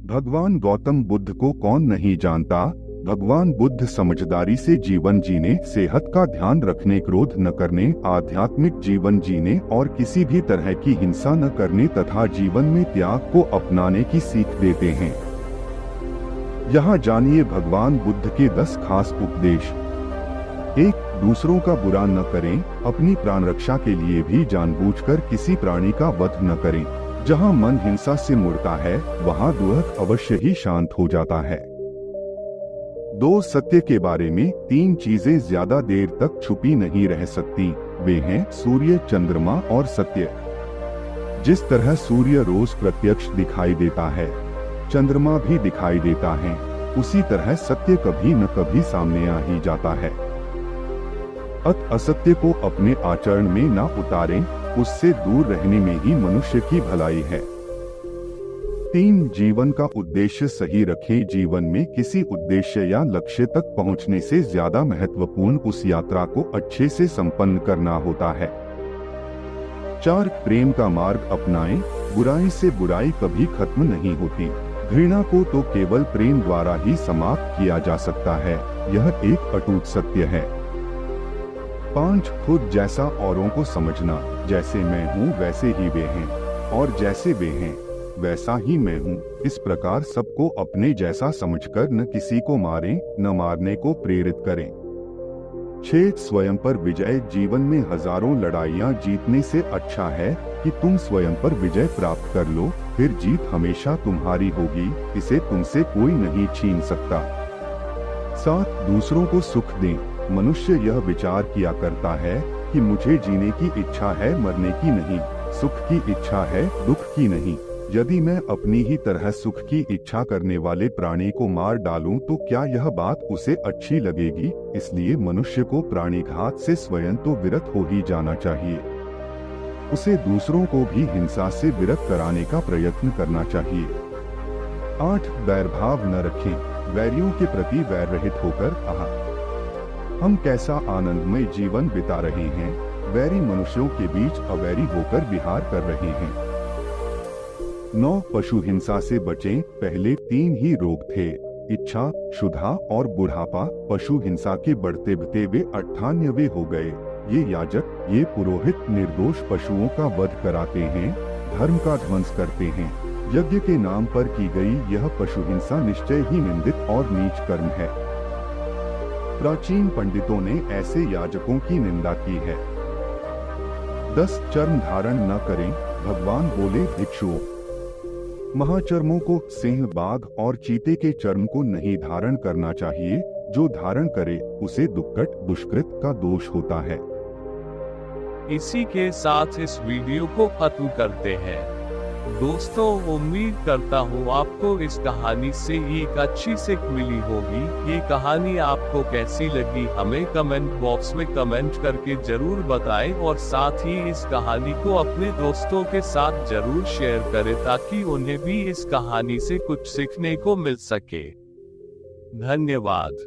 भगवान गौतम बुद्ध को कौन नहीं जानता। भगवान बुद्ध समझदारी से जीवन जीने, सेहत का ध्यान रखने, क्रोध न करने, आध्यात्मिक जीवन जीने और किसी भी तरह की हिंसा न करने तथा जीवन में त्याग को अपनाने की सीख देते हैं। यहाँ जानिए भगवान बुद्ध के 10 खास उपदेश। 1. दूसरों का बुरा न करें। अपनी प्राण रक्षा के लिए भी जानबूझकर किसी प्राणी का वध न करें। जहाँ मन हिंसा से मुड़ता है वहाँ दुख अवश्य ही शांत हो जाता है। 2. सत्य के बारे में 3 चीजें ज्यादा देर तक छुपी नहीं रह सकती। वे हैं सूर्य, चंद्रमा और सत्य। जिस तरह सूर्य रोज प्रत्यक्ष दिखाई देता है, चंद्रमा भी दिखाई देता है, उसी तरह सत्य कभी न कभी सामने आ ही जाता है। असत्य को अपने आचरण में न उतारें, उससे दूर रहने में ही मनुष्य की भलाई है। 3. जीवन का उद्देश्य सही रखें। जीवन में किसी उद्देश्य या लक्ष्य तक पहुंचने से ज्यादा महत्वपूर्ण उस यात्रा को अच्छे से संपन्न करना होता है। 4. प्रेम का मार्ग अपनाएं। बुराई से बुराई कभी खत्म नहीं होती। घृणा को तो केवल प्रेम द्वारा ही समाप्त किया जा सकता है, यह एक अटूट सत्य है। 5. खुद जैसा औरों को समझना। जैसे मैं हूँ वैसे ही वे हैं, और जैसे वे हैं वैसा ही मैं हूँ। इस प्रकार सबको अपने जैसा समझकर न किसी को मारें, न मारने को प्रेरित करें। 6. स्वयं पर विजय। जीवन में हजारों लड़ाइयाँ जीतने से अच्छा है कि तुम स्वयं पर विजय प्राप्त कर लो, फिर जीत हमेशा तुम्हारी होगी, इसे तुमसे कोई नहीं छीन सकता। 7. दूसरों को सुख दें। मनुष्य यह विचार किया करता है कि मुझे जीने की इच्छा है, मरने की नहीं। सुख की इच्छा है, दुख की नहीं। यदि मैं अपनी ही तरह सुख की इच्छा करने वाले प्राणी को मार डालूं तो क्या यह बात उसे अच्छी लगेगी? इसलिए मनुष्य को प्राणिघात से स्वयं तो विरत हो ही जाना चाहिए। उसे दूसरों को भी हिंसा से विरत कराने का प्रयत्न करना चाहिए। 8. वैरभाव न रखें। वैरियों के प्रति वैर रहित होकर हम कैसा आनंदमय जीवन बिता रहे हैं, वैरी मनुष्यों के बीच अवैरी होकर विहार कर रहे हैं। 9. पशु हिंसा से बचें। पहले 3 ही रोग थे, इच्छा, क्षुधा और बुढ़ापा। पशु हिंसा के बढ़ते बढ़ते वे 98वें हो गए। ये याजक, ये पुरोहित निर्दोष पशुओं का वध कराते हैं, धर्म का ध्वंस करते हैं। यज्ञ के नाम पर की गई यह पशु हिंसा निश्चय ही निंदित और नीच कर्म है। प्राचीन पंडितों ने ऐसे याजकों की निंदा की है। 10. चर्म धारण न करें। भगवान बोले, भिक्षुओं, महाचर्मों को, सिंह, बाघ और चीते के चर्म को नहीं धारण करना चाहिए। जो धारण करे उसे दुष्कृत का दोष होता है। इसी के साथ इस वीडियो को खत्म करते हैं। दोस्तों, उम्मीद करता हूँ आपको इस कहानी से एक अच्छी सीख मिली होगी। ये कहानी आपको कैसी लगी हमें कमेंट बॉक्स में कमेंट करके जरूर बताएं और साथ ही इस कहानी को अपने दोस्तों के साथ जरूर शेयर करें ताकि उन्हें भी इस कहानी से कुछ सीखने को मिल सके। धन्यवाद।